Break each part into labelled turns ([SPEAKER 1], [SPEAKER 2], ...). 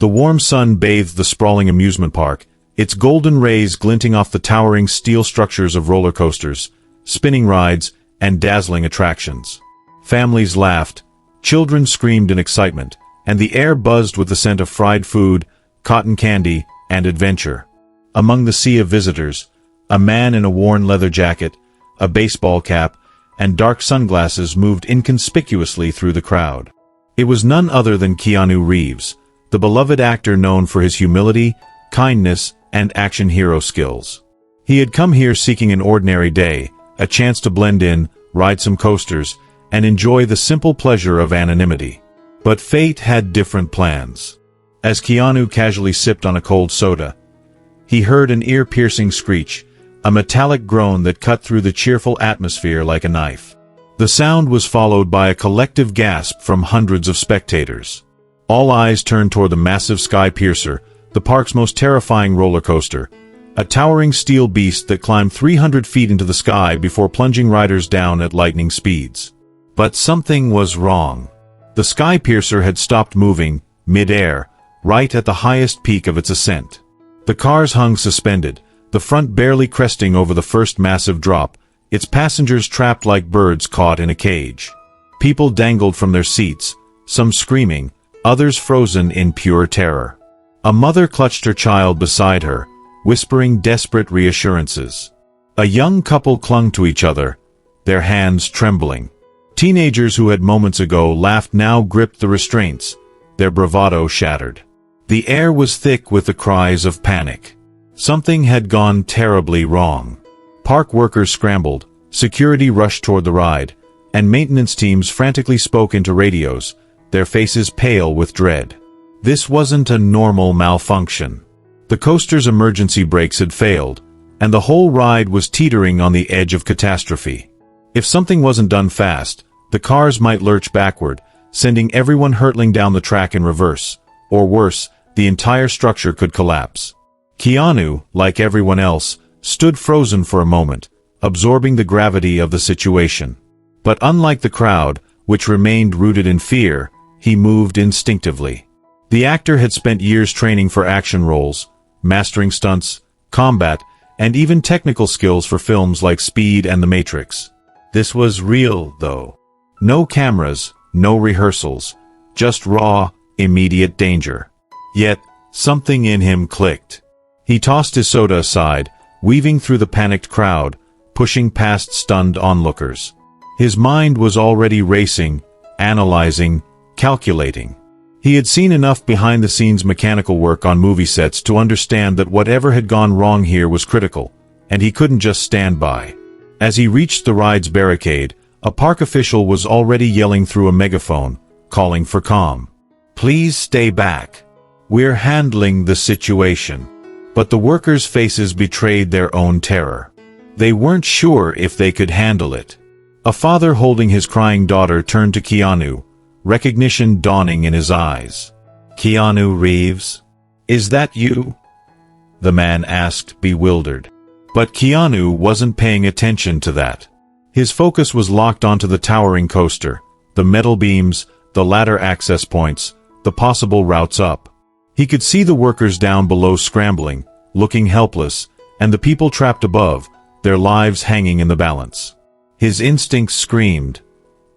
[SPEAKER 1] The warm sun bathed the sprawling amusement park, its golden rays glinting off the towering steel structures of roller coasters, spinning rides, and dazzling attractions. Families laughed, children screamed in excitement, and the air buzzed with the scent of fried food, cotton candy, and adventure. Among the sea of visitors, a man in a worn leather jacket, a baseball cap, and dark sunglasses moved inconspicuously through the crowd. It was none other than Keanu Reeves, the beloved actor known for his humility, kindness, and action hero skills. He had come here seeking an ordinary day, a chance to blend in, ride some coasters, and enjoy the simple pleasure of anonymity. But fate had different plans. As Keanu casually sipped on a cold soda, he heard an ear-piercing screech, a metallic groan that cut through the cheerful atmosphere like a knife. The sound was followed by a collective gasp from hundreds of spectators. All eyes turned toward the massive Sky Piercer, the park's most terrifying roller coaster, a towering steel beast that climbed 300 feet into the sky before plunging riders down at lightning speeds. But something was wrong. The Sky Piercer had stopped moving, mid-air, right at the highest peak of its ascent. The cars hung suspended, the front barely cresting over the first massive drop, its passengers trapped like birds caught in a cage. People dangled from their seats, some screaming, others frozen in pure terror. A mother clutched her child beside her, whispering desperate reassurances. A young couple clung to each other, their hands trembling. Teenagers who had moments ago laughed now gripped the restraints, their bravado shattered. The air was thick with the cries of panic. Something had gone terribly wrong. Park workers scrambled, security rushed toward the ride, and maintenance teams frantically spoke into radios, their faces pale with dread. This wasn't a normal malfunction. The coaster's emergency brakes had failed, and the whole ride was teetering on the edge of catastrophe. If something wasn't done fast, the cars might lurch backward, sending everyone hurtling down the track in reverse, or worse, the entire structure could collapse. Keanu, like everyone else, stood frozen for a moment, absorbing the gravity of the situation. But unlike the crowd, which remained rooted in fear, he moved instinctively. The actor had spent years training for action roles, mastering stunts, combat, and even technical skills for films like Speed and The Matrix. This was real, though. No cameras, no rehearsals, just raw, immediate danger. Yet, something in him clicked. He tossed his soda aside, weaving through the panicked crowd, pushing past stunned onlookers. His mind was already racing, analyzing, calculating. He had seen enough behind-the-scenes mechanical work on movie sets to understand that whatever had gone wrong here was critical, and he couldn't just stand by. As he reached the ride's barricade, a park official was already yelling through a megaphone, calling for calm. "Please stay back. We're handling the situation." But the workers' faces betrayed their own terror. They weren't sure if they could handle it. A father holding his crying daughter turned to Keanu, recognition dawning in his eyes. "Keanu Reeves? Is that you?" the man asked, bewildered. But Keanu wasn't paying attention to that. His focus was locked onto the towering coaster, the metal beams, the ladder access points, the possible routes up. He could see the workers down below scrambling, looking helpless, and the people trapped above, their lives hanging in the balance. His instincts screamed,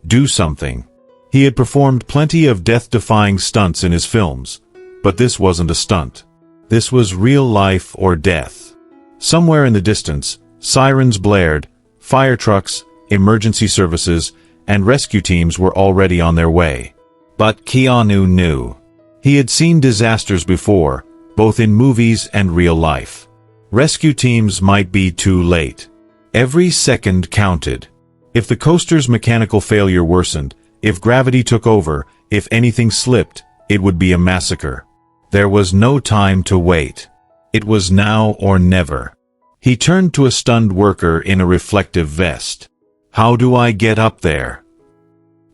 [SPEAKER 1] "Do something." He had performed plenty of death-defying stunts in his films, but this wasn't a stunt. This was real life or death. Somewhere in the distance, sirens blared, fire trucks, emergency services, and rescue teams were already on their way. But Keanu knew. He had seen disasters before, both in movies and real life. Rescue teams might be too late. Every second counted. If the coaster's mechanical failure worsened, if gravity took over, if anything slipped, it would be a massacre. There was no time to wait. It was now or never. He turned to a stunned worker in a reflective vest. "How do I get up there?"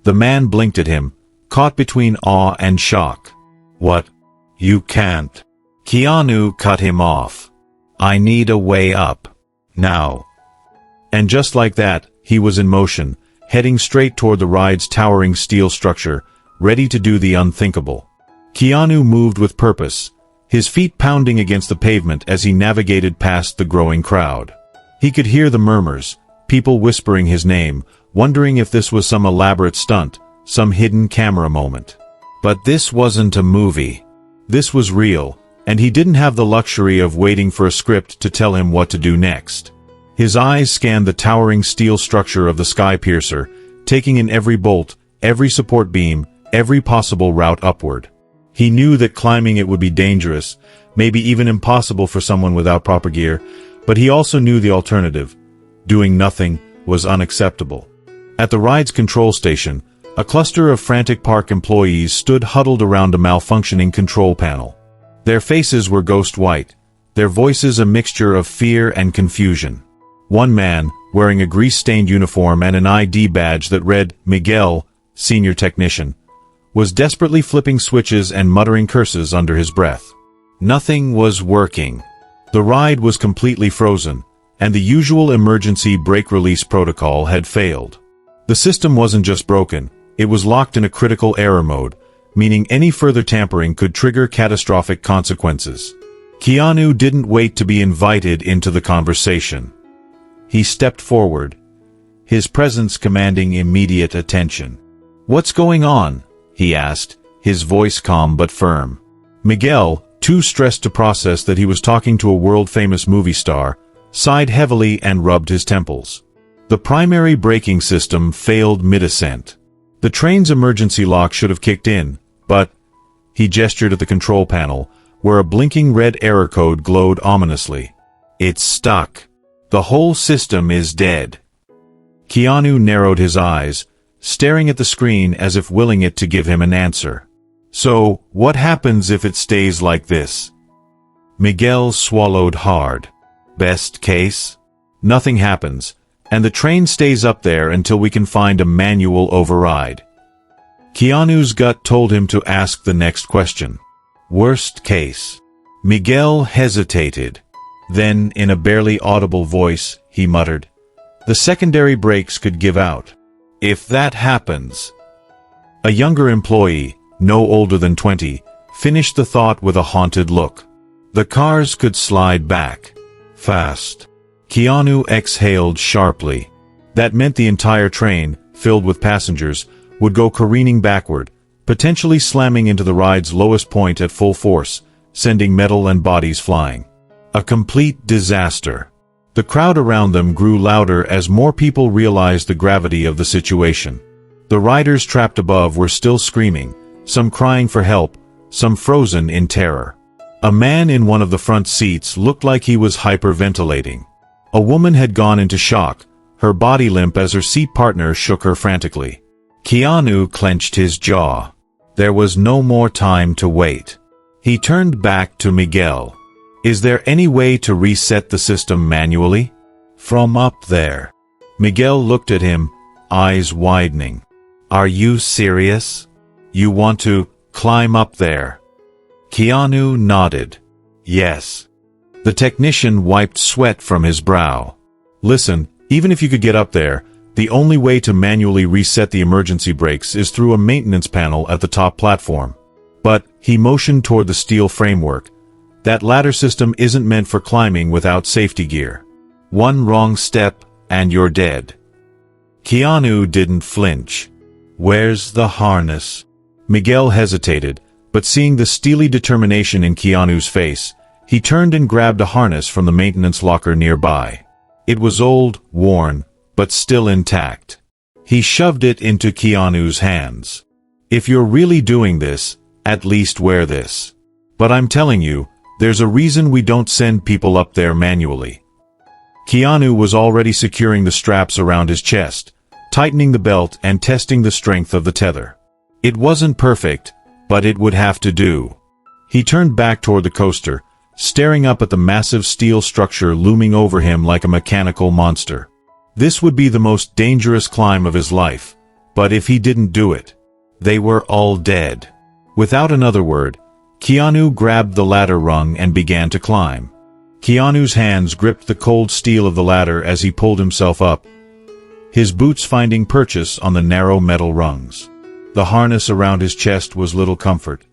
[SPEAKER 1] The man blinked at him, caught between awe and shock. "What? You can't." Keanu cut him off. "I need a way up. Now." And just like that, he was in motion, heading straight toward the ride's towering steel structure, ready to do the unthinkable. Keanu moved with purpose, his feet pounding against the pavement as he navigated past the growing crowd. He could hear the murmurs, people whispering his name, wondering if this was some elaborate stunt, some hidden camera moment. But this wasn't a movie. This was real, and he didn't have the luxury of waiting for a script to tell him what to do next. His eyes scanned the towering steel structure of the sky piercer, taking in every bolt, every support beam, every possible route upward. He knew that climbing it would be dangerous, maybe even impossible for someone without proper gear, but he also knew the alternative. Doing nothing was unacceptable. At the ride's control station, a cluster of frantic park employees stood huddled around a malfunctioning control panel. Their faces were ghost white, their voices a mixture of fear and confusion. One man, wearing a grease-stained uniform and an ID badge that read Miguel, Senior Technician, was desperately flipping switches and muttering curses under his breath. Nothing was working. The ride was completely frozen, and the usual emergency brake release protocol had failed. The system wasn't just broken, it was locked in a critical error mode, meaning any further tampering could trigger catastrophic consequences. Keanu didn't wait to be invited into the conversation. He stepped forward, his presence commanding immediate attention. "What's going on?" he asked, his voice calm but firm. Miguel, too stressed to process that he was talking to a world-famous movie star, sighed heavily and rubbed his temples. The primary braking system failed mid-ascent. The train's emergency lock should have kicked in, but he gestured at the control panel, where a blinking red error code glowed ominously. "It's stuck. The whole system is dead." Keanu narrowed his eyes, staring at the screen as if willing it to give him an answer. "So, what happens if it stays like this?" Miguel swallowed hard. "Best case? Nothing happens, and the train stays up there until we can find a manual override." Keanu's gut told him to ask the next question. "Worst case?" Miguel hesitated. Then, in a barely audible voice, he muttered, "The secondary brakes could give out. If that happens..." A younger employee, no older than 20, finished the thought with a haunted look. "The cars could slide back. Fast." Keanu exhaled sharply. That meant the entire train, filled with passengers, would go careening backward, potentially slamming into the ride's lowest point at full force, sending metal and bodies flying. A complete disaster. The crowd around them grew louder as more people realized the gravity of the situation. The riders trapped above were still screaming, some crying for help, some frozen in terror. A man in one of the front seats looked like he was hyperventilating. A woman had gone into shock, her body limp as her seat partner shook her frantically. Keanu clenched his jaw. There was no more time to wait. He turned back to Miguel. "Is there any way to reset the system manually?" "From up there." Miguel looked at him, eyes widening. "Are you serious? You want to climb up there?" Keanu nodded. "Yes." The technician wiped sweat from his brow. "Listen, even if you could get up there, the only way to manually reset the emergency brakes is through a maintenance panel at the top platform." But he motioned toward the steel framework. "That ladder system isn't meant for climbing without safety gear. One wrong step, and you're dead." Keanu didn't flinch. "Where's the harness?" Miguel hesitated, but seeing the steely determination in Keanu's face, he turned and grabbed a harness from the maintenance locker nearby. It was old, worn, but still intact. He shoved it into Keanu's hands. "If you're really doing this, at least wear this. But I'm telling you, there's a reason we don't send people up there manually." Keanu was already securing the straps around his chest, tightening the belt and testing the strength of the tether. It wasn't perfect, but it would have to do. He turned back toward the coaster, staring up at the massive steel structure looming over him like a mechanical monster. This would be the most dangerous climb of his life, but if he didn't do it, they were all dead. Without another word, Keanu grabbed the ladder rung and began to climb. Keanu's hands gripped the cold steel of the ladder as he pulled himself up, his boots finding purchase on the narrow metal rungs. The harness around his chest was little comfort.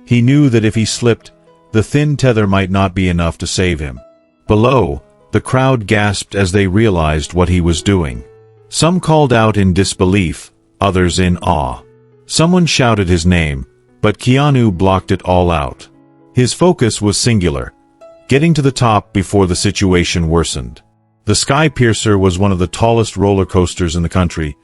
[SPEAKER 1] He knew that if he slipped, the thin tether might not be enough to save him. Below, the crowd gasped as they realized what he was doing. Some called out in disbelief, others in awe. Someone shouted his name, but Keanu blocked it all out. His focus was singular, getting to the top before the situation worsened. The Sky Piercer was one of the tallest roller coasters in the country,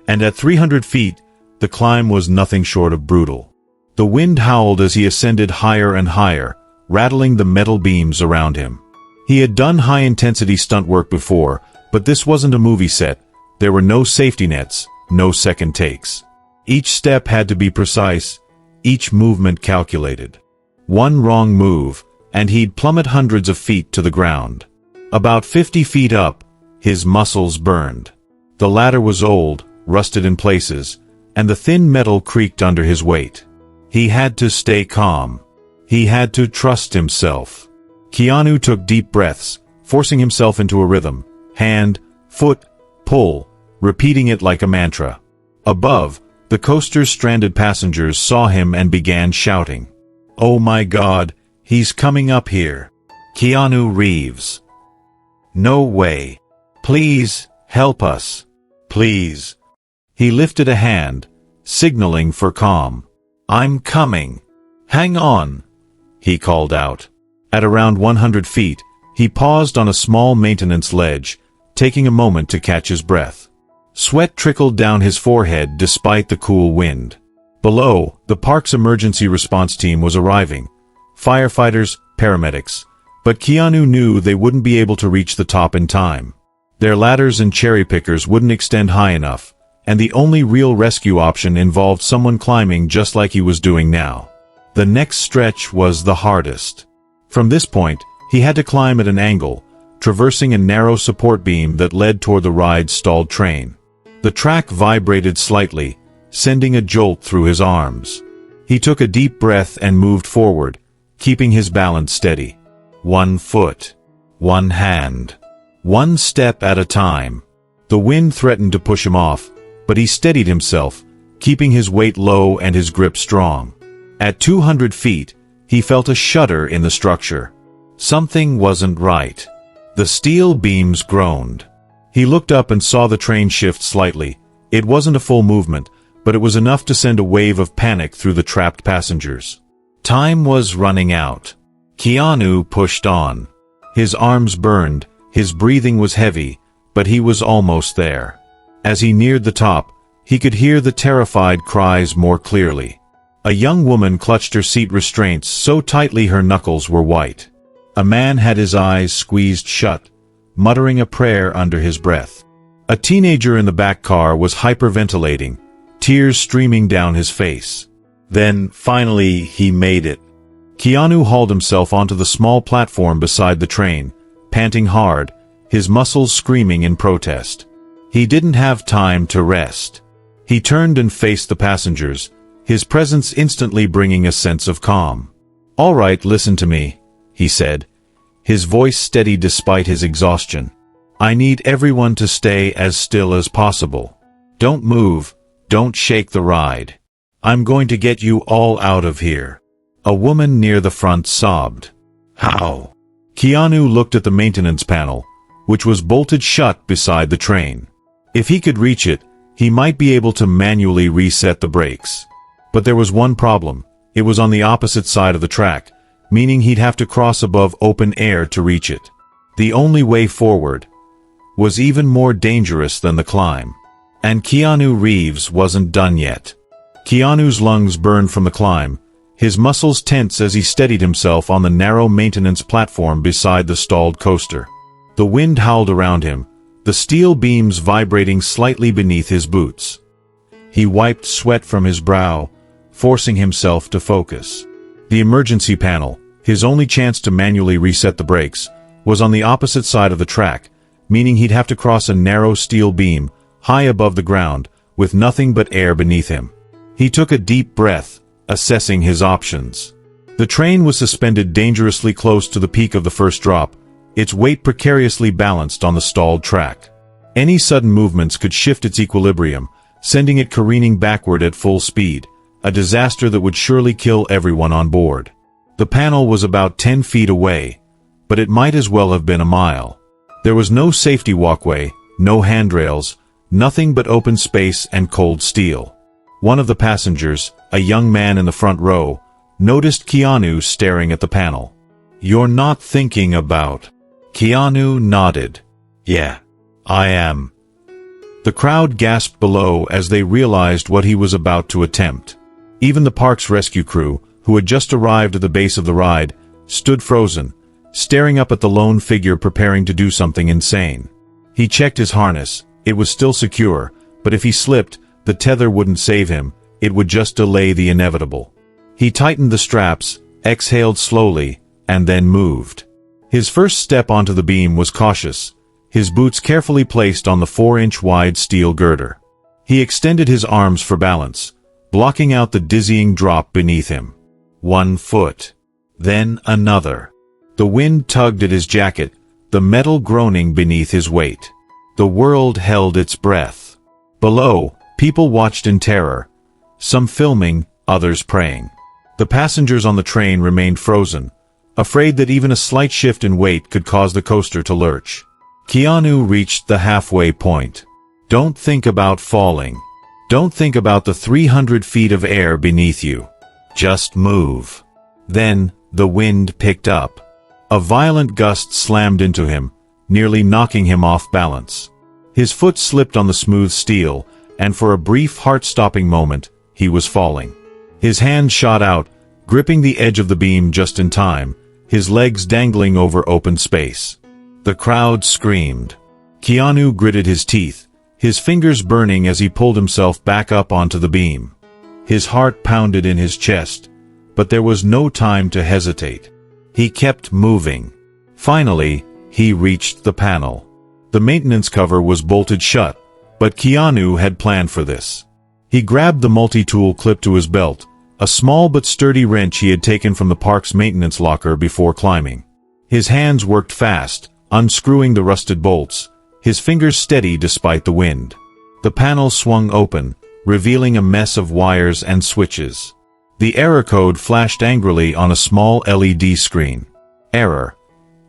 [SPEAKER 1] and at 300 feet, the climb was nothing short of brutal. The wind howled as he ascended higher and higher, rattling the metal beams around him. He had done high-intensity stunt work before, but this wasn't a movie set. There were no safety nets, no second takes. Each step had to be precise, each movement calculated. One wrong move, and he'd plummet hundreds of feet to the ground. About 50 feet up, his muscles burned. The ladder was old, rusted in places, and the thin metal creaked under his weight. He had to stay calm. He had to trust himself. Keanu took deep breaths, forcing himself into a rhythm. Hand, foot, pull, repeating it like a mantra. Above, the coaster's stranded passengers saw him and began shouting. "Oh my God, he's coming up here. Keanu Reeves. No way. Please, help us. Please." He lifted a hand, signaling for calm. "I'm coming. Hang on," he called out. At around 100 feet, he paused on a small maintenance ledge, taking a moment to catch his breath. Sweat trickled down his forehead despite the cool wind. Below, the park's emergency response team was arriving. Firefighters, paramedics. But Keanu knew they wouldn't be able to reach the top in time. Their ladders and cherry pickers wouldn't extend high enough, and the only real rescue option involved someone climbing just like he was doing now. The next stretch was the hardest. From this point, he had to climb at an angle, traversing a narrow support beam that led toward the ride's stalled train. The track vibrated slightly, sending a jolt through his arms. He took a deep breath and moved forward, keeping his balance steady. 1 foot, 1 hand, 1 step at a time. The wind threatened to push him off, but he steadied himself, keeping his weight low and his grip strong. At 200 feet, he felt a shudder in the structure. Something wasn't right. The steel beams groaned. He looked up and saw the train shift slightly. It wasn't a full movement, but it was enough to send a wave of panic through the trapped passengers. Time was running out. Keanu pushed on. His arms burned, his breathing was heavy, but he was almost there. As he neared the top, he could hear the terrified cries more clearly. A young woman clutched her seat restraints so tightly her knuckles were white. A man had his eyes squeezed shut, muttering a prayer under his breath. A teenager in the back car was hyperventilating, tears streaming down his face. Then, finally, he made it. Keanu hauled himself onto the small platform beside the train, panting hard, his muscles screaming in protest. He didn't have time to rest. He turned and faced the passengers, his presence instantly bringing a sense of calm. "All right, listen to me," he said, his voice steady despite his exhaustion. "I need everyone to stay as still as possible. Don't move, don't shake the ride. I'm going to get you all out of here." A woman near the front sobbed. "How?" Keanu looked at the maintenance panel, which was bolted shut beside the train. If he could reach it, he might be able to manually reset the brakes. But there was one problem. It was on the opposite side of the track, meaning he'd have to cross above open air to reach it. The only way forward was even more dangerous than the climb. And Keanu Reeves wasn't done yet. Keanu's lungs burned from the climb, his muscles tense as he steadied himself on the narrow maintenance platform beside the stalled coaster. The wind howled around him, the steel beams vibrating slightly beneath his boots. He wiped sweat from his brow, forcing himself to focus. The emergency panel, his only chance to manually reset the brakes, was on the opposite side of the track, meaning he'd have to cross a narrow steel beam, high above the ground, with nothing but air beneath him. He took a deep breath, assessing his options. The train was suspended dangerously close to the peak of the first drop, its weight precariously balanced on the stalled track. Any sudden movements could shift its equilibrium, sending it careening backward at full speed, a disaster that would surely kill everyone on board. The panel was about 10 feet away, but it might as well have been a mile. There was no safety walkway, no handrails, nothing but open space and cold steel. One of the passengers, a young man in the front row, noticed Keanu staring at the panel. "You're not thinking about..." Keanu nodded. "Yeah, I am." The crowd gasped below as they realized what he was about to attempt. Even the park's rescue crew, who had just arrived at the base of the ride, stood frozen, staring up at the lone figure preparing to do something insane. He checked his harness. It was still secure, but if he slipped, the tether wouldn't save him, it would just delay the inevitable. He tightened the straps, exhaled slowly, and then moved. His first step onto the beam was cautious, his boots carefully placed on the 4-inch wide steel girder. He extended his arms for balance, blocking out the dizzying drop beneath him. 1 foot. Then another. The wind tugged at his jacket, the metal groaning beneath his weight. The world held its breath. Below, people watched in terror, some filming, others praying. The passengers on the train remained frozen, afraid that even a slight shift in weight could cause the coaster to lurch. Keanu reached the halfway point. Don't think about falling. Don't think about the 300 feet of air beneath you. Just move. Then, the wind picked up. A violent gust slammed into him, nearly knocking him off balance. His foot slipped on the smooth steel, and for a brief heart-stopping moment, he was falling. His hand shot out, gripping the edge of the beam just in time, his legs dangling over open space. The crowd screamed. Keanu gritted his teeth, his fingers burning as he pulled himself back up onto the beam. His heart pounded in his chest, but there was no time to hesitate. He kept moving. Finally, he reached the panel. The maintenance cover was bolted shut, but Keanu had planned for this. He grabbed the multi-tool clip to his belt, a small but sturdy wrench he had taken from the park's maintenance locker before climbing. His hands worked fast, unscrewing the rusted bolts, his fingers steady despite the wind. The panel swung open, revealing a mess of wires and switches. The error code flashed angrily on a small LED screen. Error.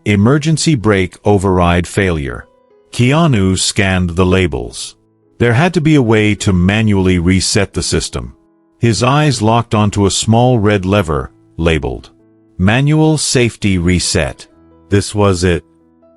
[SPEAKER 1] Emergency brake override failure. Keanu scanned the labels. There had to be a way to manually reset the system. His eyes locked onto a small red lever, labeled Manual Safety Reset. This was it.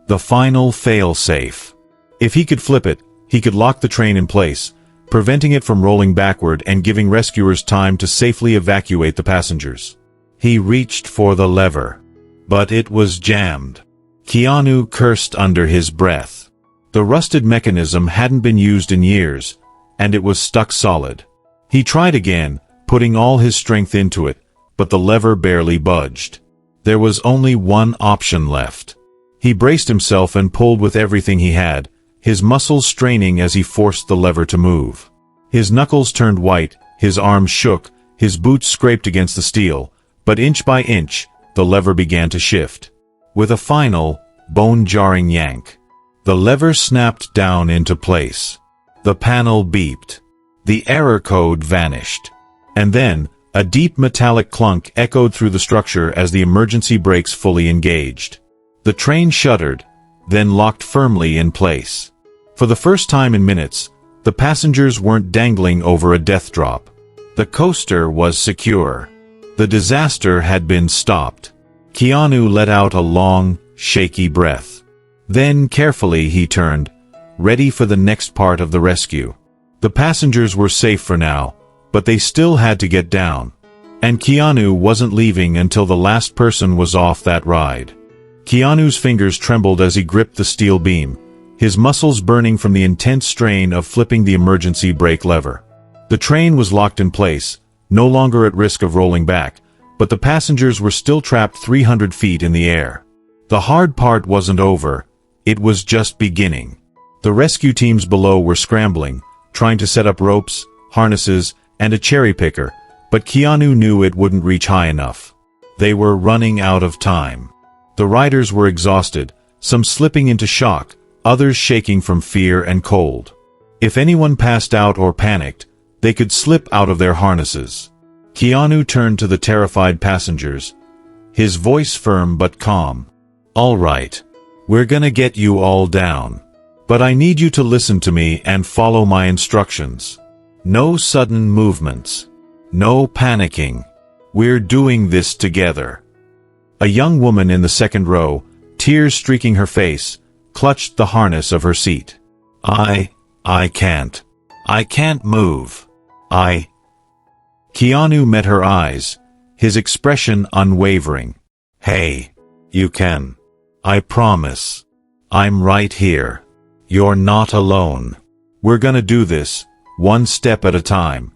[SPEAKER 1] The final fail-safe. If he could flip it, he could lock the train in place, preventing it from rolling backward and giving rescuers time to safely evacuate the passengers. He reached for the lever, but it was jammed. Keanu cursed under his breath. The rusted mechanism hadn't been used in years, and it was stuck solid. He tried again, putting all his strength into it, but the lever barely budged. There was only one option left. He braced himself and pulled with everything he had, his muscles straining as he forced the lever to move. His knuckles turned white, his arms shook, his boots scraped against the steel, but inch by inch, the lever began to shift. With a final, bone-jarring yank, the lever snapped down into place. The panel beeped. The error code vanished. And then, a deep metallic clunk echoed through the structure as the emergency brakes fully engaged. The train shuddered, then locked firmly in place. For the first time in minutes, the passengers weren't dangling over a death drop. The coaster was secure. The disaster had been stopped. Keanu let out a long, shaky breath. Then carefully he turned, ready for the next part of the rescue. The passengers were safe for now, but they still had to get down. And Keanu wasn't leaving until the last person was off that ride. Keanu's fingers trembled as he gripped the steel beam, his muscles burning from the intense strain of flipping the emergency brake lever. The train was locked in place, no longer at risk of rolling back, but the passengers were still trapped 300 feet in the air. The hard part wasn't over, it was just beginning. The rescue teams below were scrambling, trying to set up ropes, harnesses, and a cherry picker, but Keanu knew it wouldn't reach high enough. They were running out of time. The riders were exhausted, some slipping into shock, others shaking from fear and cold. If anyone passed out or panicked, they could slip out of their harnesses. Keanu turned to the terrified passengers, his voice firm but calm. "All right. We're gonna get you all down. But I need you to listen to me and follow my instructions. No sudden movements. No panicking. We're doing this together." A young woman in the second row, tears streaking her face, clutched the harness of her seat. I can't. I can't move. Keanu met her eyes, his expression unwavering. "Hey, you can. I promise. I'm right here. You're not alone. We're gonna do this, one step at a time."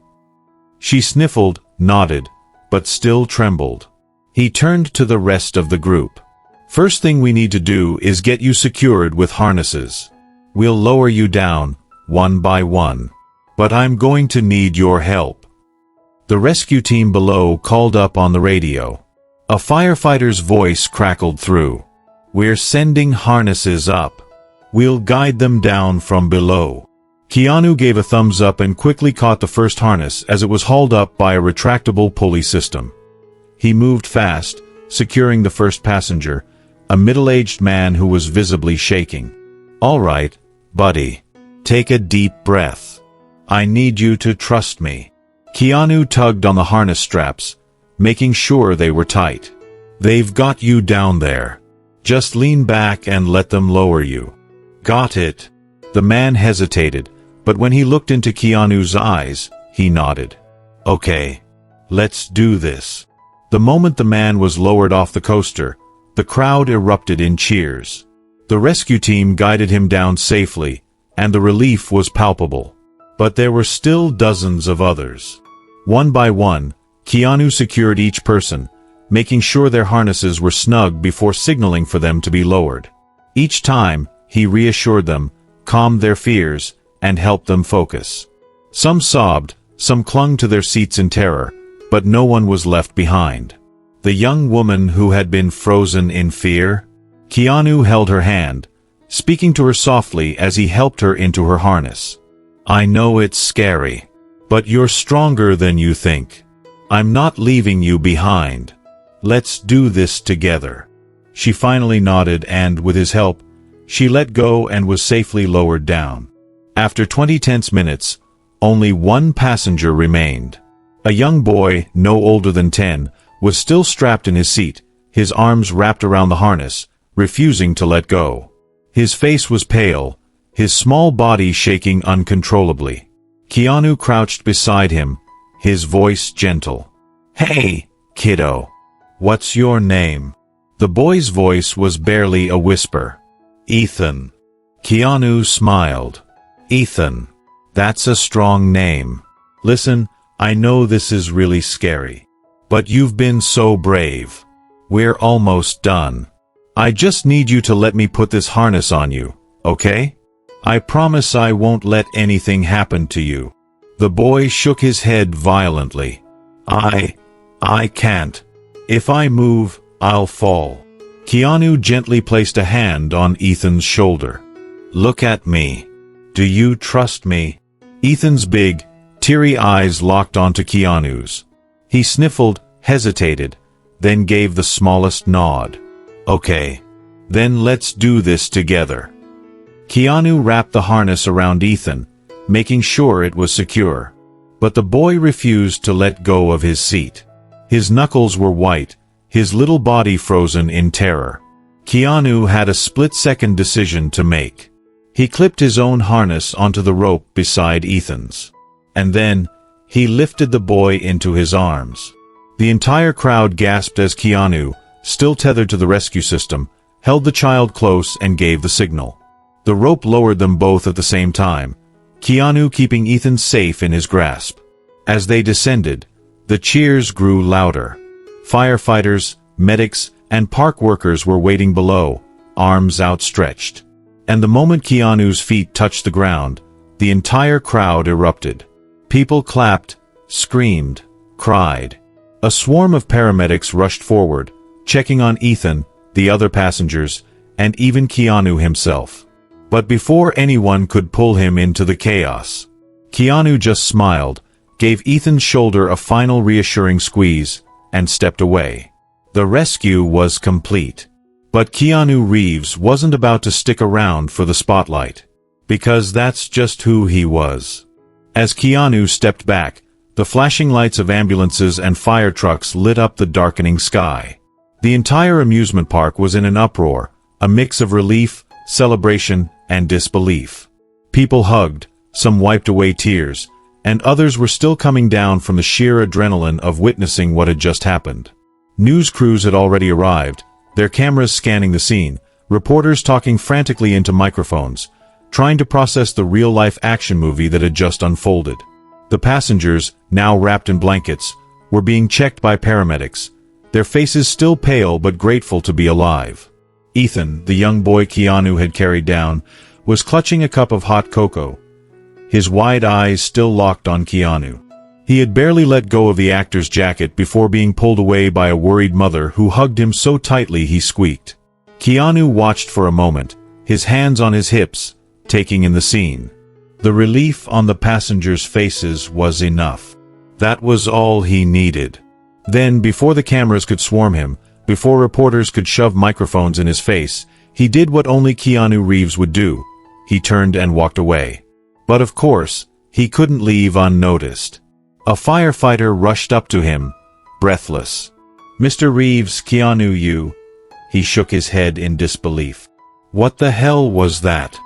[SPEAKER 1] She sniffled, nodded, but still trembled. He turned to the rest of the group. "First thing we need to do is get you secured with harnesses. We'll lower you down, one by one. But I'm going to need your help." The rescue team below called up on the radio. A firefighter's voice crackled through. "We're sending harnesses up. We'll guide them down from below." Keanu gave a thumbs up and quickly caught the first harness as it was hauled up by a retractable pulley system. He moved fast, securing the first passenger, a middle-aged man who was visibly shaking. "All right, buddy. Take a deep breath. I need you to trust me." Keanu tugged on the harness straps, making sure they were tight. "They've got you down there. Just lean back and let them lower you." "Got it." The man hesitated, but when he looked into Keanu's eyes, he nodded. "Okay. Let's do this." The moment the man was lowered off the coaster, the crowd erupted in cheers. The rescue team guided him down safely, and the relief was palpable. But there were still dozens of others. One by one, Keanu secured each person, making sure their harnesses were snug before signaling for them to be lowered. Each time, he reassured them, calmed their fears, and helped them focus. Some sobbed, some clung to their seats in terror, but no one was left behind. The young woman who had been frozen in fear? Keanu held her hand, speaking to her softly as he helped her into her harness. "I know it's scary, but you're stronger than you think. I'm not leaving you behind. Let's do this together." She finally nodded and, with his help, she let go and was safely lowered down. After 20 tense minutes, only one passenger remained. A young boy, no older than 10, was still strapped in his seat, his arms wrapped around the harness, refusing to let go. His face was pale, his small body shaking uncontrollably. Keanu crouched beside him, his voice gentle. "Hey, kiddo. What's your name?" The boy's voice was barely a whisper. "Ethan." Keanu smiled. "Ethan. That's a strong name. Listen, I know this is really scary. But you've been so brave. We're almost done. I just need you to let me put this harness on you, okay? I promise I won't let anything happen to you." The boy shook his head violently. I can't. If I move, I'll fall." Keanu gently placed a hand on Ethan's shoulder. "Look at me. Do you trust me?" Ethan's big, teary eyes locked onto Keanu's. He sniffled, hesitated, then gave the smallest nod. "Okay. Then let's do this together." Keanu wrapped the harness around Ethan, making sure it was secure. But the boy refused to let go of his seat. His knuckles were white, his little body frozen in terror. Keanu had a split-second decision to make. He clipped his own harness onto the rope beside Ethan's. And then, he lifted the boy into his arms. The entire crowd gasped as Keanu, still tethered to the rescue system, held the child close and gave the signal. The rope lowered them both at the same time, Keanu keeping Ethan safe in his grasp. As they descended, the cheers grew louder. Firefighters, medics, and park workers were waiting below, arms outstretched. And the moment Keanu's feet touched the ground, the entire crowd erupted. People clapped, screamed, cried. A swarm of paramedics rushed forward, checking on Ethan, the other passengers, and even Keanu himself. But before anyone could pull him into the chaos, Keanu just smiled, gave Ethan's shoulder a final reassuring squeeze, and stepped away. The rescue was complete. But Keanu Reeves wasn't about to stick around for the spotlight. Because that's just who he was. As Keanu stepped back, the flashing lights of ambulances and fire trucks lit up the darkening sky. The entire amusement park was in an uproar, a mix of relief, celebration, and disbelief. People hugged, some wiped away tears, and others were still coming down from the sheer adrenaline of witnessing what had just happened. News crews had already arrived, their cameras scanning the scene, reporters talking frantically into microphones, trying to process the real-life action movie that had just unfolded. The passengers, now wrapped in blankets, were being checked by paramedics, their faces still pale but grateful to be alive. Ethan, the young boy Keanu had carried down, was clutching a cup of hot cocoa, his wide eyes still locked on Keanu. He had barely let go of the actor's jacket before being pulled away by a worried mother who hugged him so tightly he squeaked. Keanu watched for a moment, his hands on his hips, taking in the scene. The relief on the passengers' faces was enough. That was all he needed. Then, before the cameras could swarm him, before reporters could shove microphones in his face, he did what only Keanu Reeves would do. He turned and walked away. But of course, he couldn't leave unnoticed. A firefighter rushed up to him, breathless. "Mr. Reeves, Keanu, you..." He shook his head in disbelief. What the hell was that?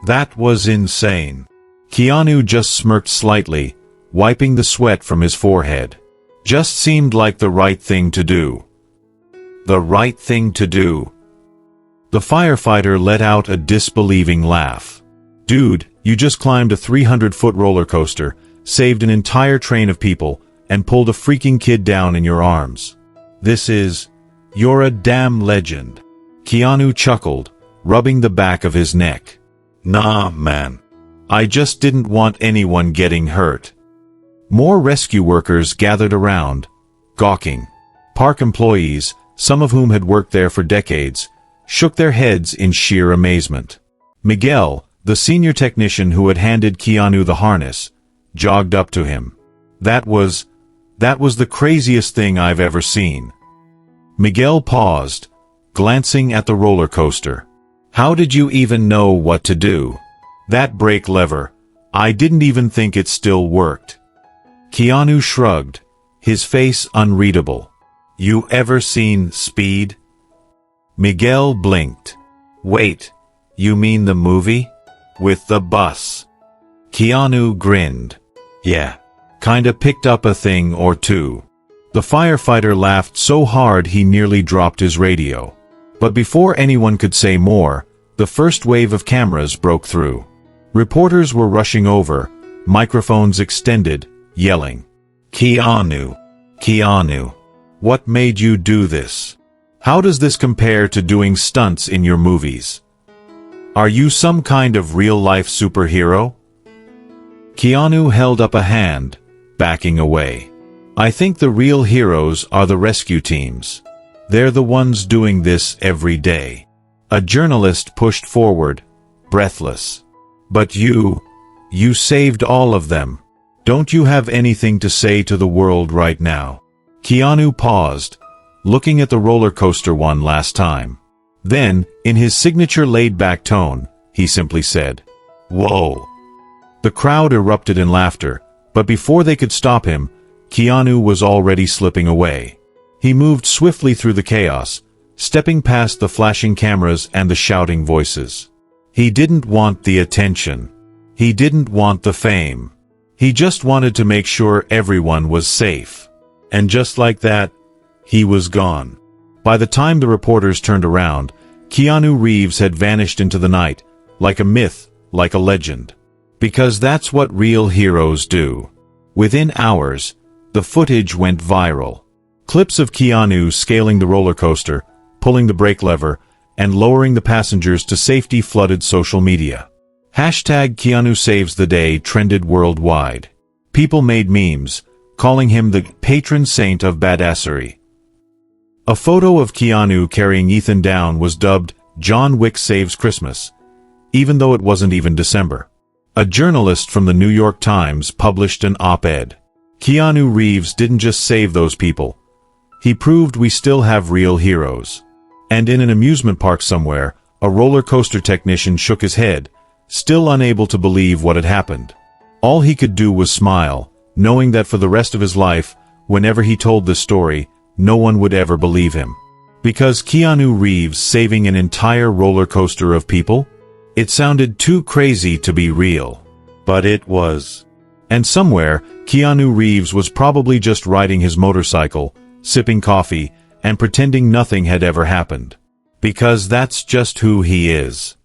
[SPEAKER 1] That was insane. Keanu just smirked slightly, wiping the sweat from his forehead. Just seemed like the right thing to do. The right thing to do. The firefighter let out a disbelieving laugh. "Dude, you just climbed a 300-foot roller coaster, saved an entire train of people, and pulled a freaking kid down in your arms. You're a damn legend." Keanu chuckled, rubbing the back of his neck. "Nah, man. I just didn't want anyone getting hurt." More rescue workers gathered around, gawking. Park employees, some of whom had worked there for decades, shook their heads in sheer amazement. Miguel, the senior technician who had handed Keanu the harness, jogged up to him. That was the craziest thing I've ever seen." Miguel paused, glancing at the roller coaster. "How did you even know what to do? That brake lever, I didn't even think it still worked." Keanu shrugged, his face unreadable. "You ever seen Speed?" Miguel blinked. "Wait, you mean the movie? With the bus?" Keanu grinned. "Yeah, kinda picked up a thing or two." The firefighter laughed so hard he nearly dropped his radio. But before anyone could say more, the first wave of cameras broke through. Reporters were rushing over, microphones extended, yelling, "Keanu! Keanu! What made you do this? How does this compare to doing stunts in your movies? Are you some kind of real-life superhero?" Keanu held up a hand, backing away. "I think the real heroes are the rescue teams. They're the ones doing this every day." A journalist pushed forward, breathless. "But you saved all of them. Don't you have anything to say to the world right now?" Keanu paused, looking at the roller coaster one last time. Then, in his signature laid-back tone, he simply said, "Whoa." The crowd erupted in laughter, but before they could stop him, Keanu was already slipping away. He moved swiftly through the chaos, stepping past the flashing cameras and the shouting voices. He didn't want the attention. He didn't want the fame. He just wanted to make sure everyone was safe. And just like that, he was gone. By the time the reporters turned around, Keanu Reeves had vanished into the night, like a myth, like a legend. Because that's what real heroes do. Within hours, the footage went viral. Clips of Keanu scaling the roller coaster, pulling the brake lever, and lowering the passengers to safety flooded social media. Hashtag Keanu Saves the Day trended worldwide. People made memes, calling him the patron saint of badassery. A photo of Keanu carrying Ethan down was dubbed John Wick Saves Christmas, even though it wasn't even December. A journalist from the New York Times published an op-ed. Keanu Reeves didn't just save those people. He proved we still have real heroes. And in an amusement park somewhere, a roller coaster technician shook his head, still unable to believe what had happened. All he could do was smile, knowing that for the rest of his life, whenever he told this story, no one would ever believe him. Because Keanu Reeves saving an entire roller coaster of people? It sounded too crazy to be real. But it was. And somewhere, Keanu Reeves was probably just riding his motorcycle, sipping coffee, and pretending nothing had ever happened. Because that's just who he is.